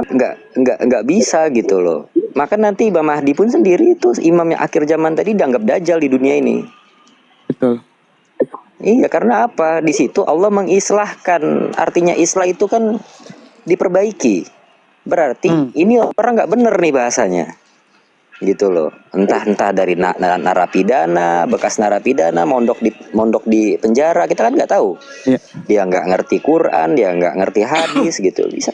Nggak bisa gitu loh. Maka nanti Imam Mahdi pun sendiri itu imam yang akhir zaman tadi dianggap dajjal di dunia ini. Betul. Iya, karena apa? Di situ Allah mengislahkan. Artinya islah itu kan diperbaiki. Berarti ini orang nggak bener nih bahasanya. Gitu loh. Entah dari narapidana, bekas narapidana, mondok di penjara, kita kan nggak tahu. Iya. Dia nggak ngerti Quran, dia nggak ngerti hadis gitu. Bisa.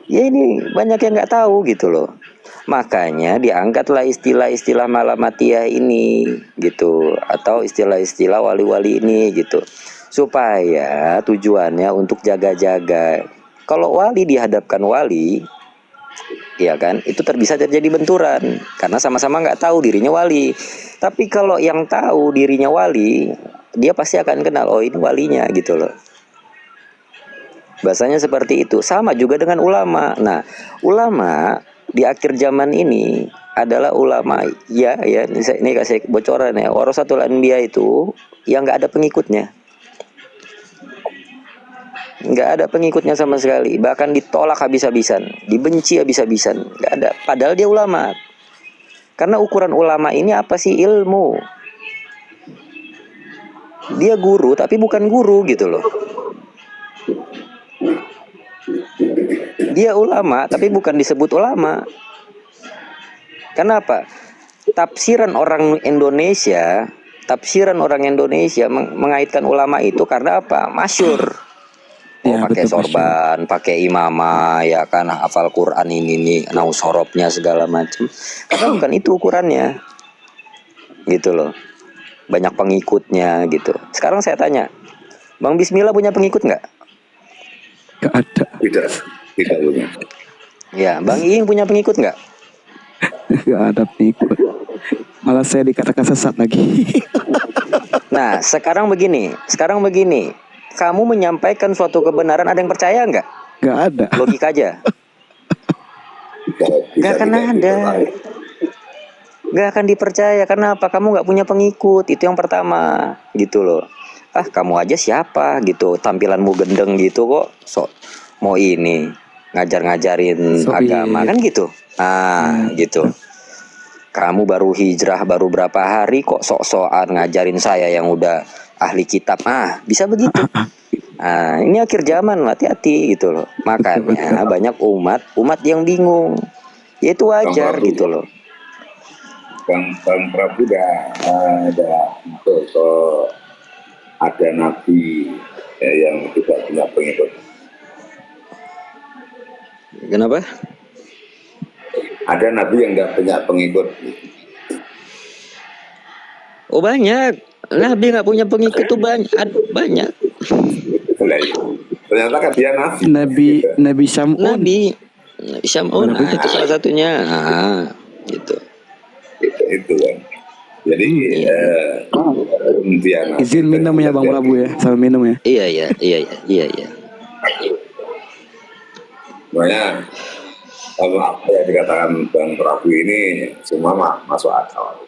Ya ini banyak yang nggak tahu gitu loh. Makanya diangkatlah istilah-istilah malamatiyah ini gitu, atau istilah-istilah wali-wali ini gitu, supaya tujuannya untuk jaga-jaga. Kalau wali dihadapkan wali, ya kan, itu bisa terjadi benturan karena sama-sama nggak tahu dirinya wali. Tapi kalau yang tahu dirinya wali, dia pasti akan kenal, oh ini walinya gitu loh. Bahasanya seperti itu. Sama juga dengan ulama. Nah, ulama di akhir zaman ini adalah ulama ya ini kasih bocoran ya, warasatul anbiya itu yang nggak ada pengikutnya, nggak ada pengikutnya sama sekali, bahkan ditolak habis-habisan, dibenci habis-habisan, nggak ada. Padahal dia ulama. Karena ukuran ulama ini apa sih? Ilmu. Dia guru tapi bukan guru gitu loh. Dia ulama tapi bukan disebut ulama. Kenapa? Tafsiran orang Indonesia mengaitkan ulama itu karena apa? Masyur. Oh, Ya, pakai betul, sorban, pakai imamah, ya kan, hafal Quran ini nih, nausorobnya segala macam. Karena bukan itu ukurannya, gitu loh. Banyak pengikutnya gitu. Sekarang saya tanya, Bang Bismillah punya pengikut nggak? Nggak ada. Tidak punya. Ya, Bang Iing punya pengikut nggak? Nggak ada pengikut. Malah saya dikatakan sesat lagi. Nah, sekarang begini. Kamu menyampaikan suatu kebenaran, ada yang percaya nggak? Nggak ada. Logika aja. Nggak akan ada. Nggak akan dipercaya. Karena apa? Kamu nggak punya pengikut. Itu yang pertama. Gitu loh. Ah, kamu aja siapa gitu. Tampilanmu gendeng gitu kok. Mau ini ngajarin agama kan gitu. Gitu. Kamu baru hijrah baru berapa hari kok sok-sokan ngajarin saya yang udah ahli kitab. Bisa begitu. Ini akhir zaman, hati-hati gitu loh. Makanya banyak umat yang bingung. Ya itu wajar gitu loh. Bang Prabu ada sosok, ada nabi yang tidak punya pengikut. Kenapa? Ada nabi yang nggak punya pengikut. Oh banyak. Nabi nggak punya pengikut tuh banyak. Ternyata kan dia nabi. Nabi Syamun. Nabi Syamun itu salah satunya. Gitu. Itu kan. Jadi dia nabi. Izin minum ya Bang Prabu ya, sama minum ya. Iya. Makanya kalau apa yang dikatakan Bang Prabu ini semua masuk akal.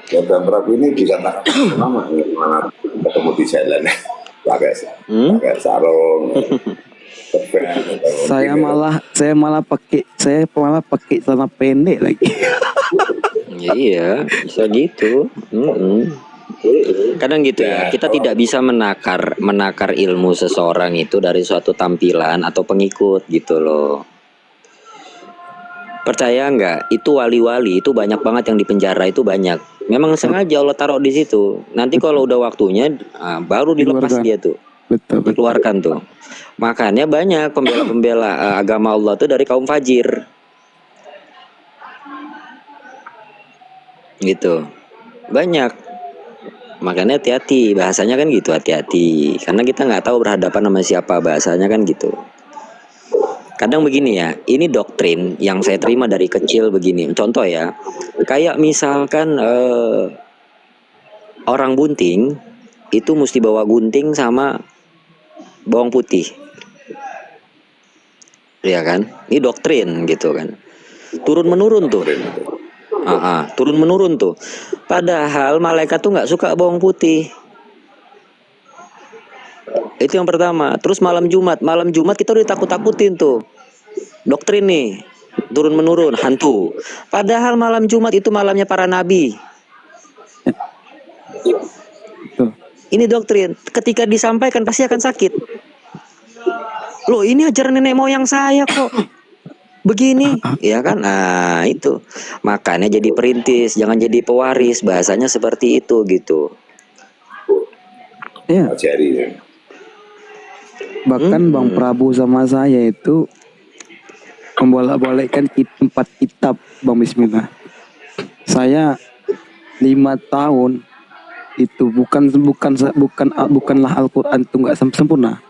Ya, Bang Prabu ini dikatakan lama mana ketemu di jalan pakai sarung. Saya malah pakai celana pendek lagi. Iya, bisa gitu. Kadang gitu ya, kita tidak bisa menakar ilmu seseorang itu dari suatu tampilan atau pengikut gitu loh. Percaya nggak? Itu wali-wali itu banyak banget yang di penjara itu banyak. Memang sengaja Allah taruh di situ. Nanti kalau udah waktunya, baru dilepas dia tuh. Betul. Dikeluarkan tuh. Makanya banyak pembela-pembela agama Allah tuh dari kaum fajir. Gitu. Banyak. Makanya hati-hati, bahasanya kan gitu, hati-hati. Karena kita nggak tahu berhadapan sama siapa, bahasanya kan gitu. Kadang begini ya, ini doktrin yang saya terima dari kecil begini. Contoh ya, kayak misalkan orang bunting itu mesti bawa gunting sama bawang putih, ya kan? Ini doktrin gitu kan. Turun menurun tuh. Turun menurun tuh. Padahal malaikat tuh nggak suka bawang putih. Itu yang pertama. Terus malam Jumat kita udah takut-takutin tuh. Doktrin nih, turun menurun, hantu. Padahal malam Jumat itu malamnya para nabi. Tuh. Ini doktrin. Ketika disampaikan pasti akan sakit. Loh, ini ajaran nenek moyang saya kok. Begini, ya kan? Nah, itu. Makanya jadi perintis, jangan jadi pewaris. Bahasanya seperti itu gitu. Ya, Ajari ya. bahkan Bang Prabu sama saya itu membolak-balikkan 4 kitab, Bang Bismillah. Saya 5 tahun itu bukanlah Al-Quran itu nggak sempurna.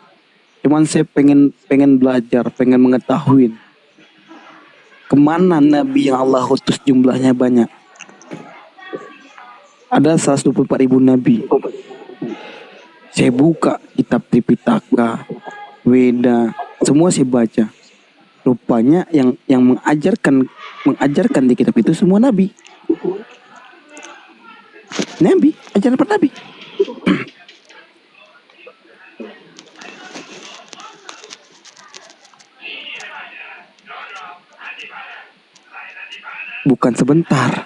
Cuman saya pengen belajar, pengen mengetahui kemana Nabi yang Allah utus jumlahnya banyak. Ada 124.000 Nabi. Saya buka kitab Tripitaka, Weda, semua saya baca. Rupanya yang mengajarkan di kitab itu semua Nabi. Nabi, ajaran per Nabi. Bukan sebentar.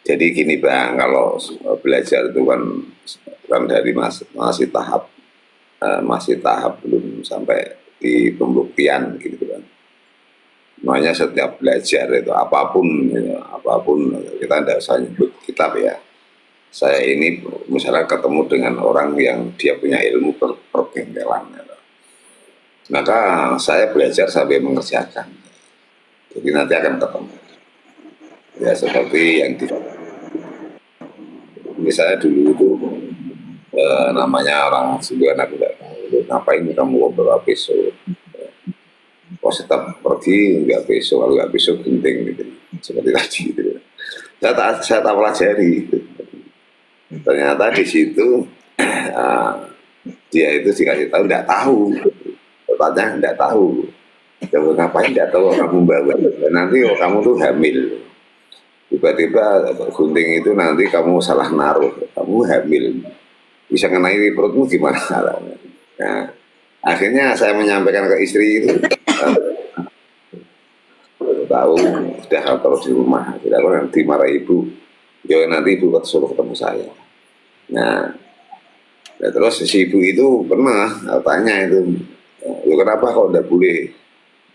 Jadi gini Bang, kalau belajar itu kan dari masih tahap belum sampai di pembuktian gitu kan. Makanya setiap belajar itu apapun kita tidak usah nyebut kitab ya. Saya ini misalnya ketemu dengan orang yang dia punya ilmu perbengkelan, ya. Maka saya belajar sampai mengerjakan. Jadi nanti akan ketemu. Ya seperti yang misalnya dulu itu namanya orang Sunda, aku tidak tahu ngapain kamu bawa pisau. Kok tetap pergi nggak pisau, kalau nggak pisau genting gitu, seperti tadi gitu. Saya tak pelajari gitu. Ternyata di situ dia itu dikasih tahu tidak tahu, tepatnya tidak tahu. Kalau ngapain tidak tahu kamu bawa, nanti kamu tuh hamil. Tiba-tiba gunting itu nanti kamu salah naruh, kamu hamil, bisa ngenai perutmu gimana? Nah, akhirnya saya menyampaikan ke istri itu, tahu sudah kalau di rumah, tidak nanti marah ibu, ya nanti ibu suruh ketemu saya. Nah, terus si ibu itu pernah tanya itu, lu kenapa kok udah boleh?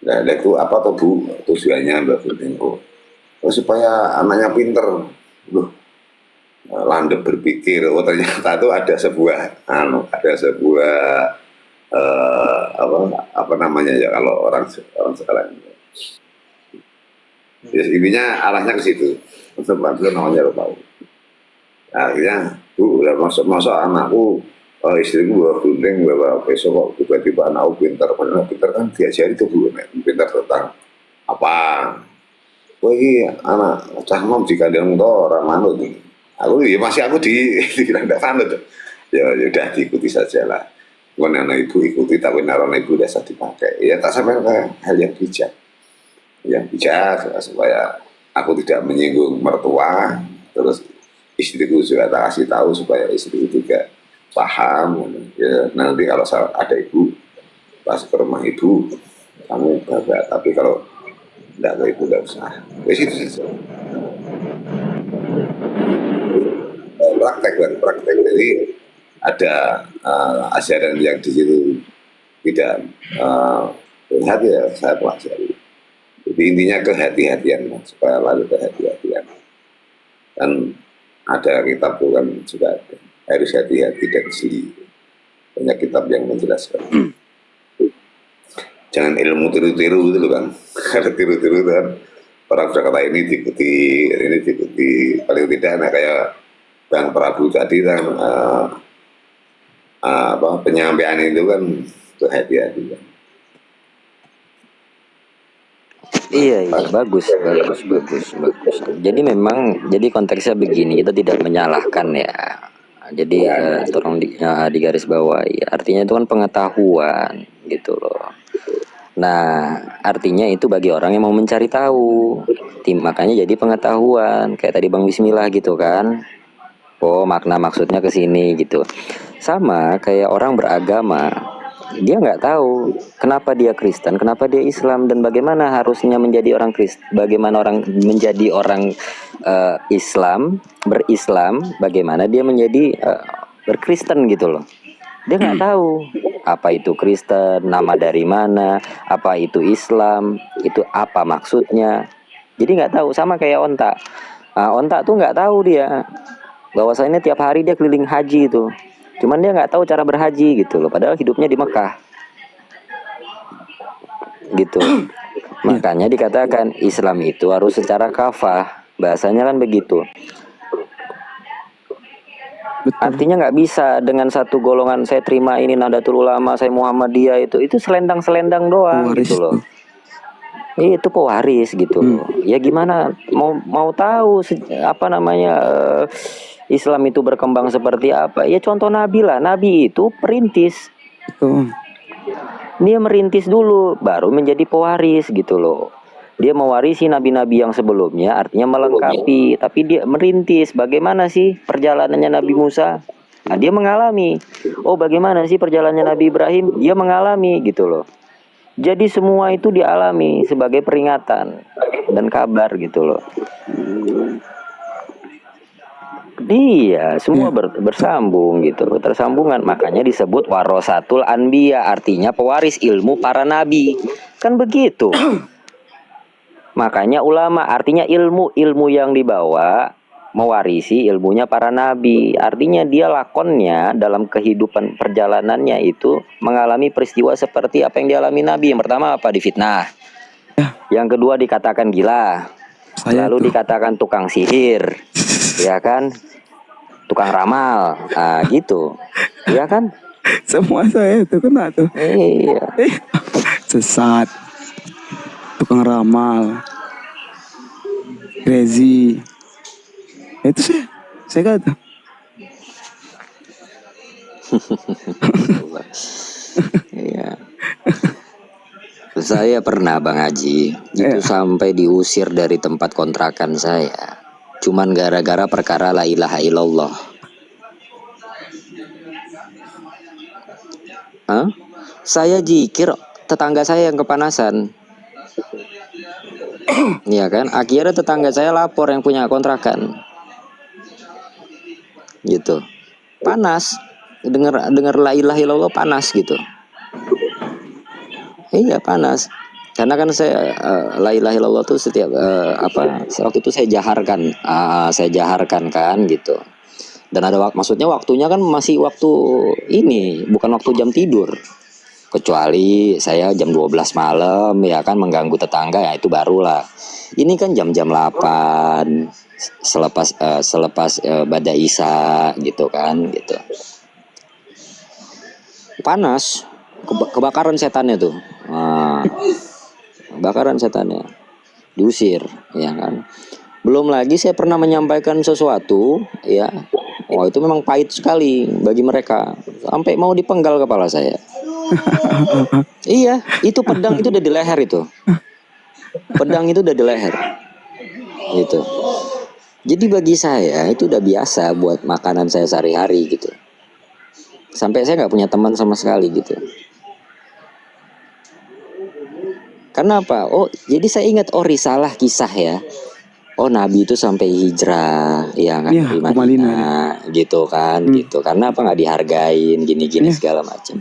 Nah, itu apa tuh Bu tujuannya Mbak Guntingko? Supaya anaknya pinter. Loh, landep berpikir. Oh ternyata itu ada sebuah apa namanya ya kalau orang sekarang. Ya, intinya arahnya ke situ. Sebab itu namanya lo tahu. Akhirnya Bu udah masuk anakku, istriku bawa gunting, bawa besok kok tiba-tiba anakku pinter. Padahal pinter kan diajari tuh Bu, pinter tentang apa? Wah ini anak cah nom di kandang to orang manut nih. Aku ya masih aku dibilang tidak manut. Ya udah diikuti saja lah. Bukan anak ibu ikuti tapi naron ibu dasar dipakai. Ya tak sampai ke hal yang bijak. Yang bijak supaya aku tidak menyinggung mertua. Terus istriku juga tak kasih tahu supaya istriku juga paham. Ya nanti kalau ada ibu pas ke rumah ibu kamu bapak. Tapi kalau tidak itu tidak usah. Di situ saja. Praktek. Jadi ada ajaran yang di situ tidak lihat ya saya pelajari. Jadi intinya kehati-hatian supaya lalu kehati-hatian. Dan ada kitab itu kan juga ada. Harus hati-hati dan sendiri. Banyak kitab yang menjelaskan. Jangan ilmu tiru-tiru gitu kan. Karena tiru-tiru kan orang sudah kata ini diikuti paling tidak nah kayak Bang Prabu tadi kan penyampaian itu kan hati-hati kan. Iya, bagus. Jadi memang konteksnya begini, kita tidak menyalahkan ya. Jadi tolong digaris bawahi. Artinya itu kan pengetahuan gitu loh. Nah, artinya itu bagi orang yang mau mencari tahu. Makanya jadi pengetahuan kayak tadi Bang Bismillah gitu kan. Oh, makna maksudnya ke sini gitu. Sama kayak orang beragama, dia nggak tahu kenapa dia Kristen, kenapa dia Islam, dan bagaimana harusnya menjadi orang Kristen, bagaimana orang menjadi orang Islam, berislam, bagaimana dia menjadi berkristen gitu loh. Dia nggak tahu apa itu Kristen, nama dari mana, apa itu Islam, itu apa maksudnya. Jadi nggak tahu, sama kayak onta. Onta tuh nggak tahu dia bahwasanya tiap hari dia keliling haji itu. Cuman dia nggak tahu cara berhaji gitu loh. Padahal hidupnya di Mekah. Gitu. Makanya dikatakan Islam itu harus secara kafah. Bahasanya kan begitu. Betul. Artinya nggak bisa dengan satu golongan saya terima ini Nahdlatul Ulama, saya Muhammadiyah, itu selendang-selendang doang Pewaris gitu loh. tuh. Itu pewaris gitu loh. Ya gimana mau tahu apa namanya Islam itu berkembang seperti apa? Ya contoh Nabi lah. Nabi itu perintis. Betul. Dia merintis dulu baru menjadi pewaris gitu loh. Dia mewarisi nabi-nabi yang sebelumnya, artinya melengkapi, tapi dia merintis. Bagaimana sih perjalanannya Nabi Musa? Nah, dia mengalami. Oh, bagaimana sih perjalanannya Nabi Ibrahim? Dia mengalami gitu loh. Jadi semua itu dialami sebagai peringatan dan kabar gitu loh. Iya, semua bersambung gitu, bersambungan. Makanya disebut warasatul anbiya, artinya pewaris ilmu para nabi. Kan begitu. Makanya ulama artinya ilmu yang dibawa mewarisi ilmunya para nabi. Artinya dia lakonnya dalam kehidupan perjalanannya itu mengalami peristiwa seperti apa yang dialami nabi. Yang pertama apa? Difitnah. Yang kedua dikatakan gila. Lalu dikatakan tukang sihir. Ya kan? Tukang ramal. Nah, gitu. Ya kan? Semua saya tuh kena tuh. Iya. Sesat. Tukang ramal. Crazy. Itu saya kata. Iya. Saya pernah Bang Haji itu sampai diusir dari tempat kontrakan saya. Cuman gara-gara perkara la ilaha illallah. Saya jikir tetangga saya yang kepanasan. Iya kan? Akhirnya tetangga saya lapor yang punya kontrakan. Gitu. Panas. Dengar la ilaha illallah panas gitu. Iya, panas. Karena kan saya la ilaha illallah tuh setiap waktu itu saya jaharkan kan gitu. Dan ada maksudnya waktunya kan masih waktu ini, bukan waktu jam tidur. Kecuali saya jam 12 malam ya kan mengganggu tetangga, ya itu barulah. Ini kan jam-jam 8 selepas bada isya gitu kan gitu. Panas, kebakaran setannya tuh. Kebakaran setannya. Diusir ya kan. Belum lagi saya pernah menyampaikan sesuatu ya. Wah, itu memang pahit sekali bagi mereka. Sampai mau dipenggal kepala saya. Iya, itu pedang itu udah di leher itu. Pedang itu udah di leher. Gitu. Jadi bagi saya itu udah biasa buat makanan saya sehari-hari gitu. Sampai saya nggak punya teman sama sekali gitu. Karena apa? Oh, jadi saya ingat risalah kisah ya. Oh, Nabi itu sampai hijrah, ya kan, di Madinah, gitu kan, gitu. Karena apa nggak dihargain, gini-gini segala macam.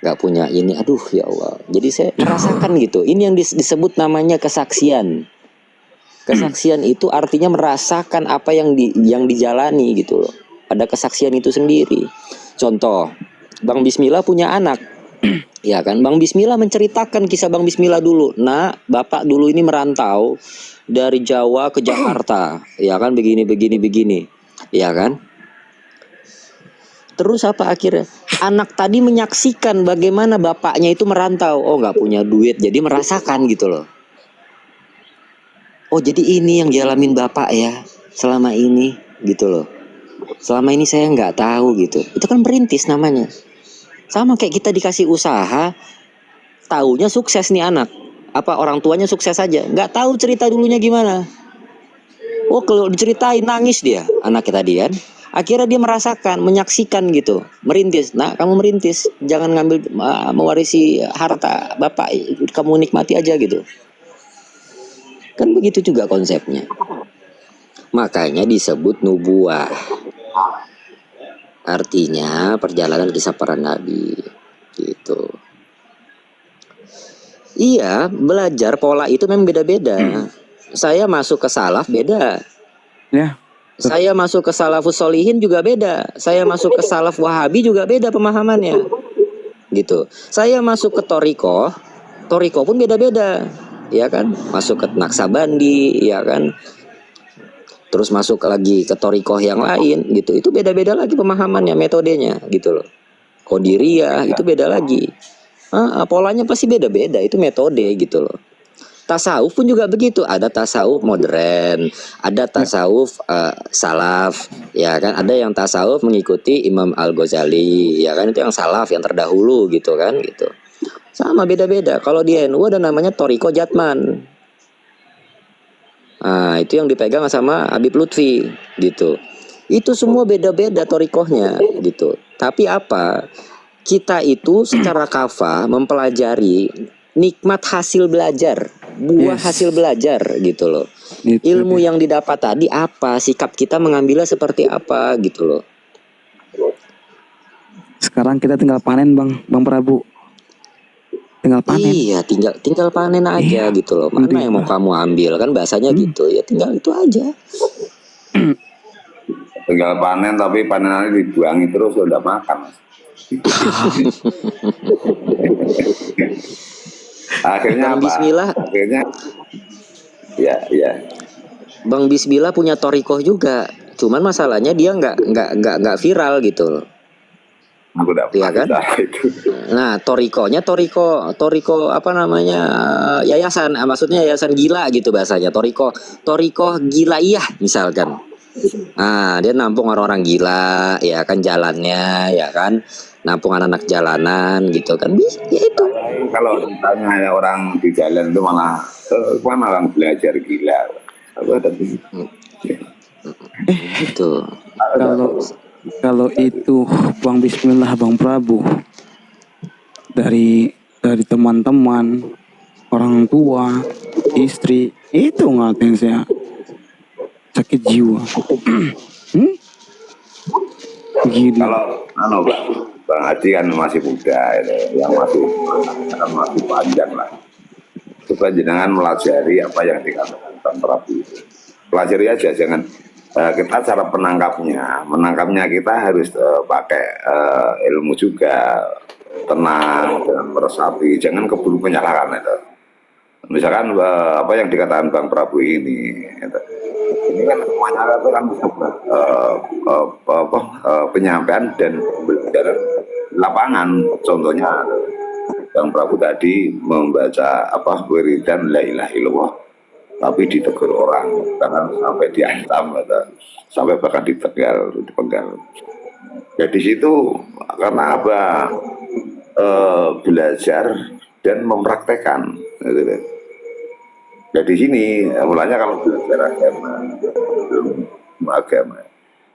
Nggak punya ini, aduh ya Allah. Jadi saya merasakan gitu. Ini yang disebut namanya kesaksian. Kesaksian itu artinya merasakan apa yang dijalani gitu loh. Ada kesaksian itu sendiri. Contoh, Bang Bismillah punya anak. Ya kan, Bang Bismillah menceritakan kisah Bang Bismillah dulu. Nah, Bapak dulu ini merantau dari Jawa ke Jakarta, ya kan, begini, ya kan. Terus apa akhirnya? Anak tadi menyaksikan bagaimana bapaknya itu merantau. Oh, nggak punya duit, jadi merasakan gitu loh. Oh, jadi ini yang dialamin bapak ya selama ini, gitu loh. Selama ini saya nggak tahu gitu. Itu kan merintis namanya. Sama kayak kita dikasih usaha, taunya sukses nih anak. apa orang tuanya sukses aja, nggak tahu cerita dulunya gimana. Oh, kalau diceritain nangis dia anaknya tadi kan. Akhirnya dia merasakan, menyaksikan gitu, merintis. Nah, kamu merintis, jangan ngambil mewarisi harta bapak, kamu nikmati aja gitu. Kan begitu juga konsepnya. Makanya disebut nubuah. Artinya perjalanan kisah para nabi gitu. Iya, belajar pola itu memang beda-beda. Saya masuk ke salaf beda. Ya, Saya masuk ke salafus solihin juga beda. Saya masuk ke salaf wahabi juga beda pemahamannya. Gitu. Saya masuk ke toriko pun beda-beda. Ya kan? Masuk ke Naksabandi, ya kan? Terus masuk lagi ke torikoh yang lain gitu. Itu beda-beda lagi pemahamannya, metodenya gitu loh. Qadiriyah itu beda lagi. Polanya pasti beda-beda, itu metode gitu loh. Tasawuf pun juga begitu, ada tasawuf modern, ada tasawuf salaf, ya kan, ada yang tasawuf mengikuti Imam Al-Ghazali, ya kan, itu yang salaf yang terdahulu gitu kan gitu. Sama beda-beda. Kalau di NU ada namanya Toriko Jatman. Itu yang dipegang sama Habib Lutfi gitu. Itu semua beda-beda torikohnya gitu. Tapi apa? Kita itu secara kafah mempelajari nikmat hasil belajar, buah Yes. hasil belajar gitu loh. Itu Ilmu dia. yang didapat tadi apa, sikap kita mengambilnya seperti apa gitu loh. Sekarang kita tinggal panen Bang Prabu. Tinggal panen. Iya, tinggal panen aja Iya, gitu loh. Mana yang mau tinggal. kamu ambil, kan bahasanya gitu. Ya tinggal itu aja. Tinggal panen, tapi panenannya dibuangi terus udah makan. Akhirnya Bang apa? Bismillah, Akhirnya ya Bang Bismillah punya torikoh juga. Cuman masalahnya dia nggak viral gitu loh. aku udah Iya kan? pernah itu. Nah, toriko apa namanya, yayasan, maksudnya yayasan gila gitu bahasanya. Toriko gilaiyah misalkan. Dia nampung orang-orang gila, ya kan, jalannya, ya kan, nampung anak-anak jalanan gitu kan. Ya itu. Kalau ditanya orang di jalan itu malah mana orang belajar gila. Apa tadi? Itu. Kalau itu Bang Bismillah Bang Prabu, dari teman-teman, orang tua, istri, itu ngatain saya sakit jiwa. Gini. Kalau Bang Haji kan masih muda, yang masih panjang lah. Coba jangan melajari apa yang dikatakan Bang Prabu itu. Pelajari aja, jangan kita cara menangkapnya kita harus pakai ilmu juga, tenang, jangan meresapi, jangan keburu menyalahkan itu. Misalkan apa yang dikatakan Bang Prabu ini kan semuanya itu kan penyampaian dan pembelajaran lapangan. Contohnya Bang Prabu tadi membaca wiridan la ilaha illallah, tapi ditegur orang, bahkan sampai diancam, sampai bahkan dipenggal. Ya di situ karena apa? Belajar dan mempraktekkan. Gitu. Ya di sini mulanya kalau belajar agama,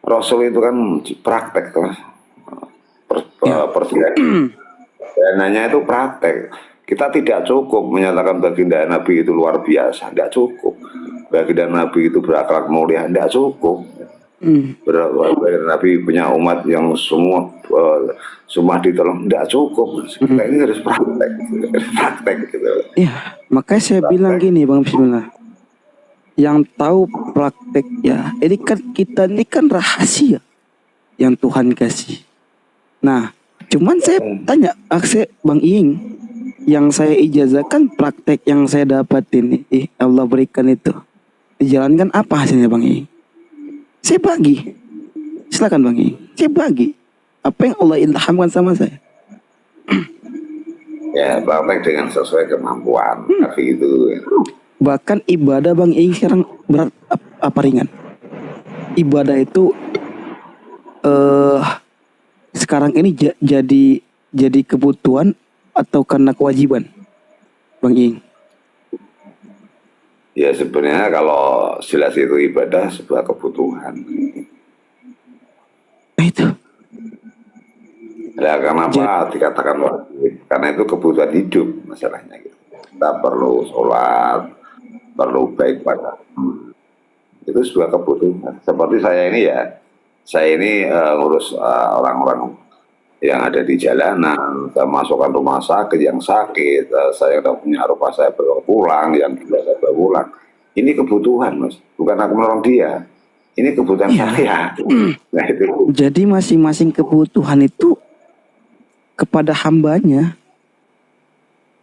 Rasul itu kan praktek lah. Perjalanannya itu praktek. Kita tidak cukup menyatakan baginda Nabi itu luar biasa, tidak cukup. Baginda Nabi itu berakhlak mulia, tidak cukup. Nabi punya umat yang semua ditolong, tidak cukup. Kita ini harus praktek gitu. Iya, makanya saya bilang gini Bang Bismillah, yang tahu praktek ya, ini kan kita ini kan rahasia yang Tuhan kasih. Nah, cuman saya tanya, Bang Iing, yang saya ijazahkan praktek yang saya dapatin, Allah berikan itu, dijalankan apa hasilnya Bang Iing? Saya bagi, silakan Bang Iing, saya bagi apa yang Allah ilhamkan sama saya. Ya, praktek dengan sesuai kemampuan, tapi itu. Bahkan ibadah Bang Iing sekarang berat apa ringan? Ibadah itu sekarang ini jadi kebutuhan atau karena kewajiban, Bang Iing? Ya sebenarnya kalau jelas itu ibadah sebuah kebutuhan. Nah itu. Ya kenapa dikatakan wajib? Karena itu kebutuhan hidup masalahnya gitu. Kita perlu sholat, perlu baik pada itu sebuah kebutuhan. Seperti saya ini ngurus orang-orang yang ada di jalanan, saya masukkan rumah sakit yang sakit, saya udah punya rumah saya bawa pulang, yang gila saya bawa pulang. Ini kebutuhan mas, bukan aku menolong dia. Ini kebutuhan Iya. saya. Nah itu. Jadi masing-masing kebutuhan itu kepada hambanya.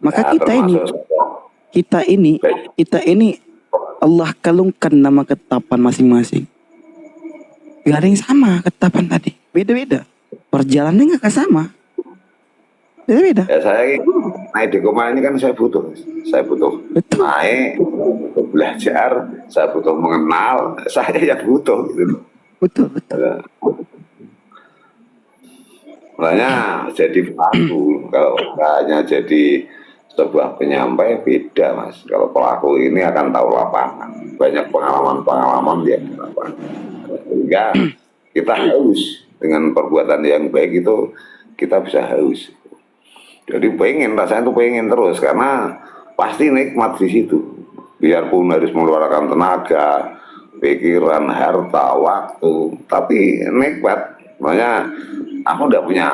Maka Ya, kita ini Allah kalungkan nama ketetapan masing-masing. Gak ada yang sama ketetapan tadi. Beda-beda. Perjalanannya gak sama. Beda-beda. ya saya naik di koma ini kan saya butuh Betul. naik belajar, saya butuh mengenal, saya yang butuh gitu. Betul. Makanya jadi pelaku, kalau hanya jadi sebuah penyampai beda mas. Kalau pelaku ini akan tahu lapangan, banyak pengalaman yang di lapangan. Sehingga kita haus dengan perbuatan yang baik itu, kita bisa haus. Jadi rasanya tuh pengen terus karena pasti nikmat di situ. Biarpun harus mengeluarkan tenaga, pikiran, harta, waktu, tapi nikmat. Makanya aku udah punya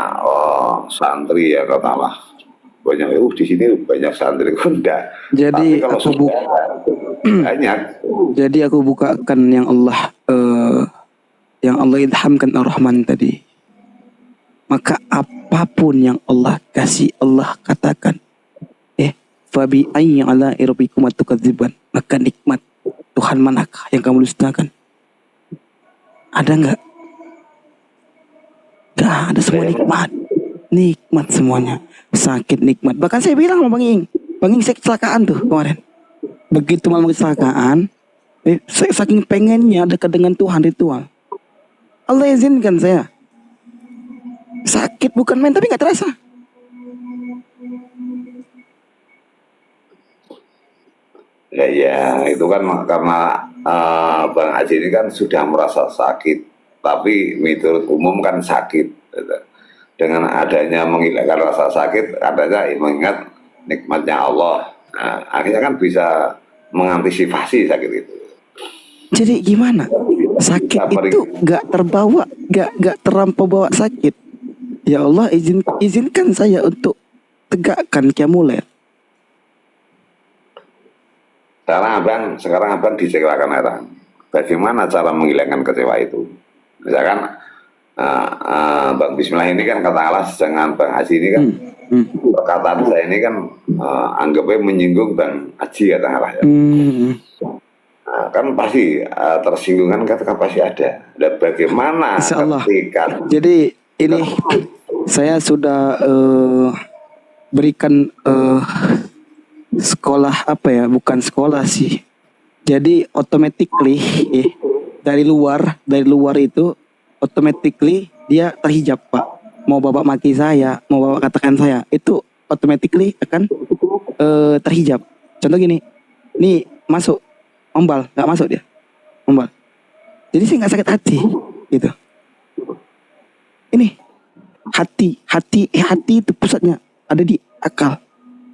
santri ya katalah banyak di sini banyak santri enggak. Jadi Tapi kalau aku sudah banyak. Jadi aku bukakan yang Allah ilhamkan Ar-Rahman tadi. Maka apapun yang Allah kasih, Allah katakan, fabi ayyi ala rabbikum tukadziban. Maka nikmat Tuhan manakah yang kamu dustakan? Ada enggak? Enggak ada, semua nikmat. Nikmat semuanya. Sakit nikmat. Bahkan saya bilang sama Bang Ing saya kecelakaan tuh kemarin. Begitu malam kecelakaan, saya saking pengennya dekat dengan Tuhan ritual. Allah izinkan saya. Sakit bukan main tapi nggak terasa. Ya itu kan karena Bang Haji ini kan sudah merasa sakit, tapi menurut umum kan sakit. Dengan adanya menghilangkan rasa sakit, adanya mengingat nikmatnya Allah. Nah, akhirnya kan bisa mengantisipasi sakit itu. Jadi gimana? Sakit itu gak terbawa, gak terlampau bawa sakit. Ya Allah izinkan saya untuk tegakkan Qiyamul. Sekarang abang dikecewakan orang. Bagaimana cara menghilangkan kecewa itu? Misalkan Bang Bismillah ini kan katakanlah dengan Bang Haji ini kan perkataan saya ini kan anggapnya menyinggung Bang Haji katakanlah ya. Nah, kan pasti tersinggung kan pasti ada. Dan bagaimana ketika jadi ini saya sudah berikan sekolah apa ya, bukan sekolah sih. Jadi automatically dari luar itu automatically dia terhijab Pak. Mau bapak maki saya, mau bapak katakan saya, itu automatically akan terhijab. Contoh gini, nih masuk ombal, nggak masuk dia ombal. Jadi saya nggak sakit hati gitu. Ini hati itu pusatnya ada di akal,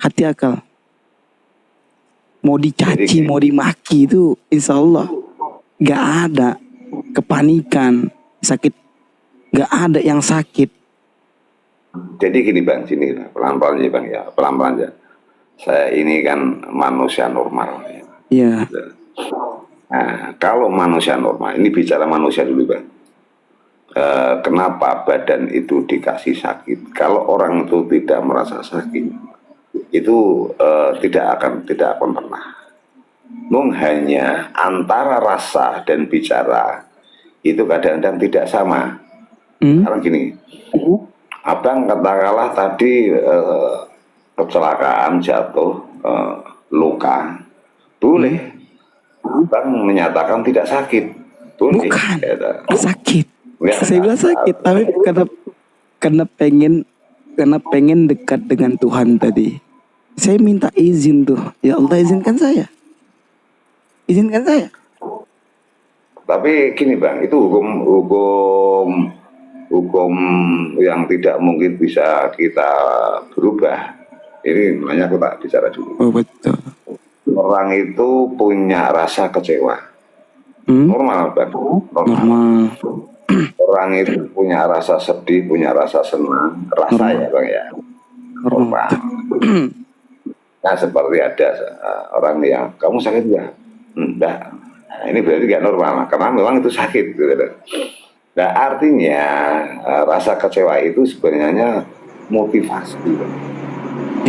hati akal. Mau dicaci, mau dimaki itu insya Allah nggak ada kepanikan, sakit, nggak ada yang sakit. Jadi gini Bang, sini pelan-pelan ya Bang ya, pelan-pelan ya. Saya ini kan manusia normal ya. Iya. Nah, kalau manusia normal, ini bicara manusia dulu Bang. Kenapa badan itu dikasih sakit? Kalau orang itu tidak merasa sakit, itu tidak akan pernah. Hanya antara rasa dan bicara itu kadang-kadang tidak sama. Karena gini, abang katakanlah tadi kecelakaan, jatuh, luka, boleh. Abang menyatakan tidak sakit, boleh. Bukan sakit. Ya, saya bilang sakit, tapi karena pengen dekat dengan Tuhan tadi. Saya minta izin tuh, ya Allah izinkan saya. izinkan saya. Tapi gini Bang, itu hukum hukum yang tidak mungkin bisa kita berubah. Ini makanya aku tak bicara dulu. Oh betul. Orang itu punya rasa kecewa. Normal Bang, normal. Normal. Orang itu punya rasa sedih, punya rasa senang, rasa ya Bang ya. Normal. Nah seperti ada orang yang kamu sakit nggak? Enggak. Nah, ini berarti nggak normal karena memang itu sakit. Gitu. Nah artinya rasa kecewa itu sebenarnya motivasi.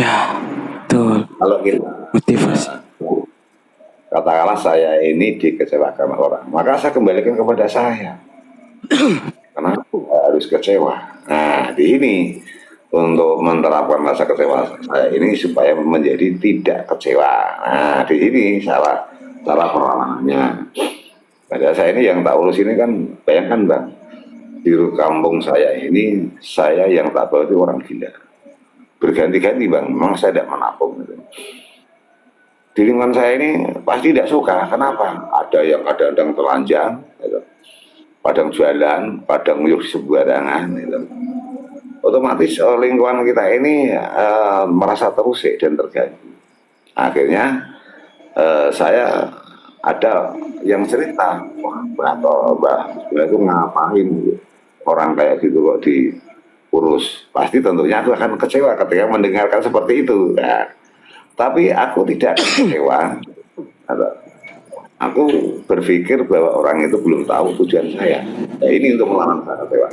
Ya, betul. Kalau kita Motivasi. katakanlah saya ini dikecewakan orang, maka saya kembalikan kepada saya. Karena harus kecewa. Nah di ini untuk menerapkan rasa kecewa saya ini supaya menjadi tidak kecewa. Nah di sini cara perlawanannya. Pada saya ini yang tak urus ini kan, bayangkan Bang, di kampung saya ini saya yang tak bawa itu orang gila. Berganti-ganti Bang, memang saya tidak menapung gitu. Di lingkungan saya ini pasti tidak suka. Kenapa? Ada yang kadang-kadang telanjang, gitu. Kadang jualan, kadang nguyuh sembarangan, gitu. Otomatis lingkungan kita ini merasa terusik dan terganggu. Akhirnya saya ada yang cerita, wah Mbak itu ngapain gitu. Orang kayak gitu kok diurus. Pasti tentunya aku akan kecewa ketika mendengarkan seperti itu. Nah, tapi aku tidak kecewa. Aku berpikir bahwa orang itu belum tahu tujuan saya. Nah, ini untuk melawan rasa kecewa.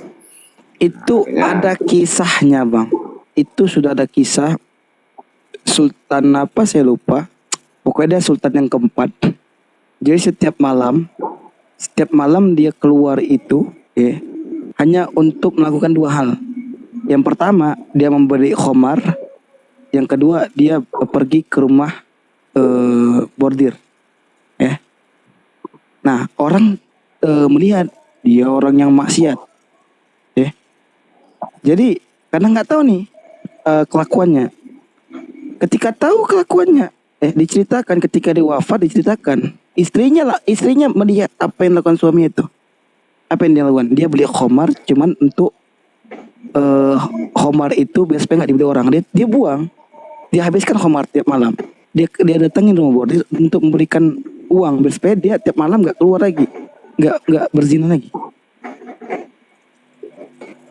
Itu ada kisahnya Bang. Itu sudah ada kisah Sultan apa saya lupa. Pokoknya dia Sultan yang keempat. Jadi setiap malam dia keluar itu hanya untuk melakukan dua hal. Yang pertama dia membeli khamar. Yang kedua dia pergi ke rumah bordir. Nah orang melihat dia orang yang maksiat. Jadi karena nggak tahu nih kelakuannya. Ketika tahu kelakuannya, diceritakan ketika dia wafat diceritakan istrinya melihat apa yang dilakukan suami itu. Apa yang dia lakukan? Dia beli khamar cuman untuk khamar itu biasanya nggak dibeli orang. Dia buang, dia habiskan khamar tiap malam. Dia datangin rumah bordir untuk memberikan uang supaya dia tiap malam nggak keluar lagi, nggak berzina lagi.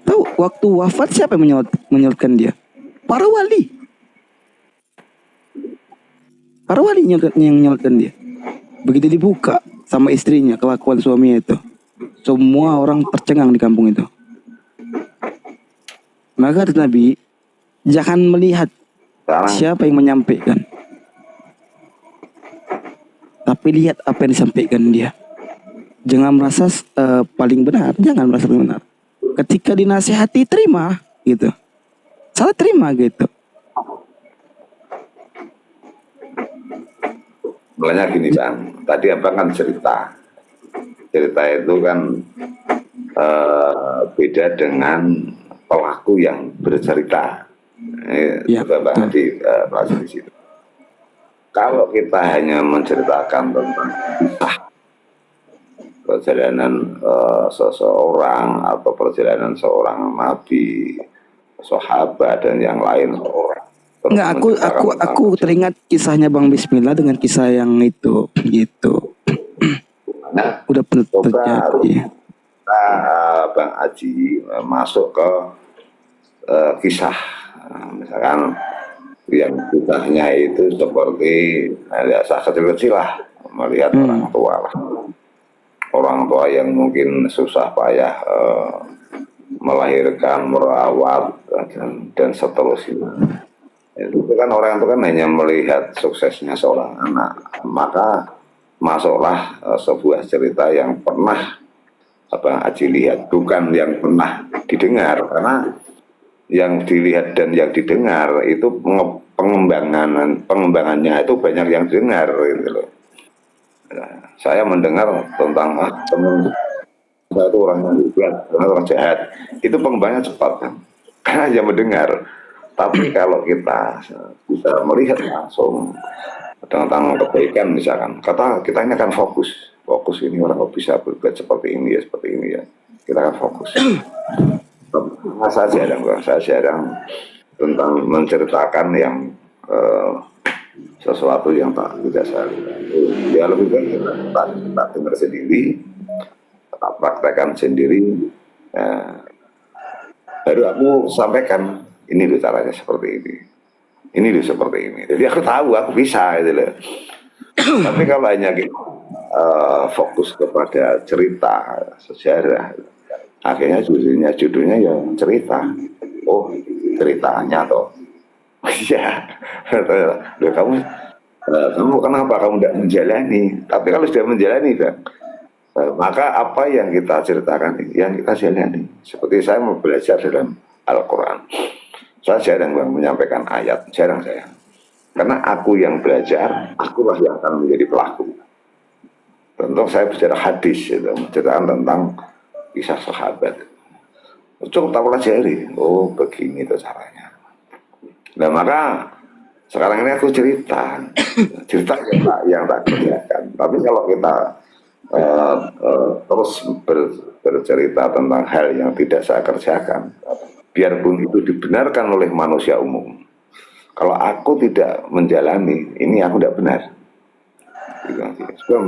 Tahu waktu wafat siapa yang menyelamatkan dia? Para wali yang menyelamatkan dia. Begitu dibuka sama istrinya kelakuan suaminya itu, semua orang tercengang di kampung itu. Maka kata Nabi, jangan melihat siapa yang menyampaikan, tapi lihat apa yang disampaikan dia. Jangan merasa paling benar, jangan merasa paling benar. Ketika dinasihati terima gitu, salah terima gitu. Mulanya gini Bang, tadi Abang kan cerita itu kan beda dengan pelaku yang bercerita. Ya, Bang di di situ. Kalau kita hanya menceritakan tentang kisah perjalanan seseorang atau perjalanan seorang nabi, sahabat dan yang lain seorang. Enggak, aku teringat kisahnya Bang Bismillah dengan kisah yang itu gitu. Nah, Udah pernah terjadi. Bang Aji masuk ke kisah, misalkan yang kisahnya itu seperti saya kecil-kecil lah melihat orang tua yang mungkin susah payah melahirkan, merawat dan seterusnya. Itu kan orang itu kan hanya melihat suksesnya seorang anak, maka masuklah sebuah cerita yang pernah Abang Aji lihat, bukan yang pernah didengar, karena yang dilihat dan yang didengar itu pengembangannya itu banyak yang didengar gitu loh. Nah, saya mendengar tentang teman saya itu orang yang hebat, orang jahat, itu pengembangannya cepat kan, karena hanya mendengar. Tapi kalau kita bisa melihat langsung, tentang kebaikan misalkan, kata kita ini akan fokus ini orang kok bisa berbuat seperti ini ya, seperti ini ya, kita akan fokus. Nah, saya jarang tentang menceritakan yang eh, sesuatu yang tidak saya lihat. Ya lebih baik kita dengar sendiri, kita praktekkan sendiri. Nah, baru aku sampaikan ini loh caranya seperti ini loh seperti ini. Jadi aku tahu aku bisa gitu loh. Tapi kalau hanya fokus kepada cerita sejarah, akhirnya judulnya ya cerita. Oh, ceritanya toh. Iya. Loh, kamu kenapa kamu tidak menjalani? Tapi kalau sudah menjalani, Bang, maka apa yang kita ceritakan, yang kita jalani. Seperti saya mau belajar dalam Al-Quran. Saya jarang, Bang, menyampaikan ayat, jarang saya. Karena aku yang belajar, akulah yang akan menjadi pelaku. Tentu saya bicara hadis, itu, menceritakan tentang kisah sahabat. Cukup tak pelajari, oh begini itu caranya. Nah maka sekarang ini aku cerita yang tak kerjakan. Tapi kalau kita terus bercerita tentang hal yang tidak saya kerjakan, biarpun itu dibenarkan oleh manusia umum, kalau aku tidak menjalani, ini aku tidak benar. Sudah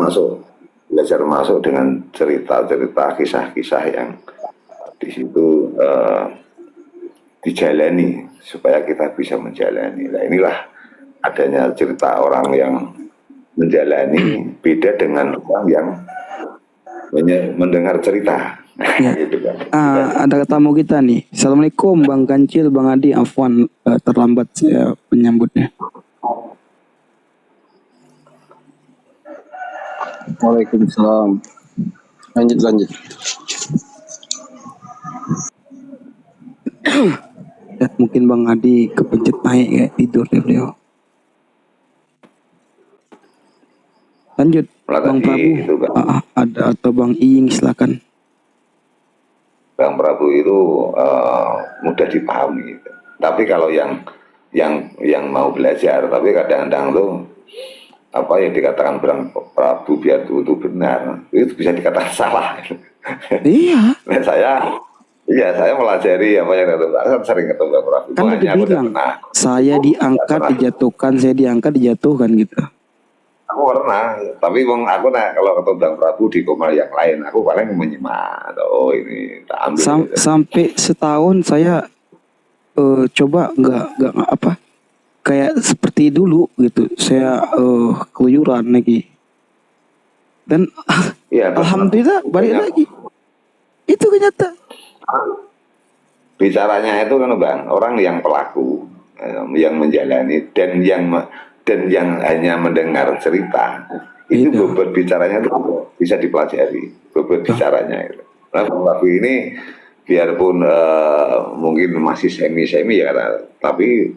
belajar masuk dengan cerita-cerita, kisah-kisah yang di situ dijalani supaya kita bisa menjalani. Nah inilah adanya cerita orang yang menjalani beda dengan orang yang mendengar cerita. Ya. Gitu kan. Ada tamu kita nih. Assalamualaikum Bang Kancil, Bang Adi. Afwan terlambat saya menyambutnya. Waalaikumsalam. Lanjut. Ya, mungkin Bang Adi kepencet naik kayak tidur deh beliau. Lanjut Bang Prabu. Itu, Ada atau Bang Iing silakan. Bang Prabu itu mudah dipahami. Tapi kalau yang mau belajar, tapi kadang-kadang tuh apa yang dikatakan Bang Prabu biar itu benar, itu bisa dikatakan salah. Iya. Nah, saya melajari apa yang saya sering ketemu Bang Prabu. Kan udah bilang, saya diangkat dijatuhkan, saya diangkat dijatuhkan gitu. Aku pernah, tapi aku kalau ketemu Bang Prabu di Komal yang lain, aku paling menyimak. Oh ini tak ambil. Sampai setahun saya coba nggak apa kayak seperti dulu gitu. Saya keluyuran lagi. Dan ya, alhamdulillah balik lagi. Itu kenyataan. Bicaranya itu kan Bang, orang yang pelaku, yang menjalani dan yang hanya mendengar cerita, itu bobot bicaranya itu bisa dipelajari, bobot bicaranya itu. Nah, Bang ini biarpun mungkin masih semi ya, tapi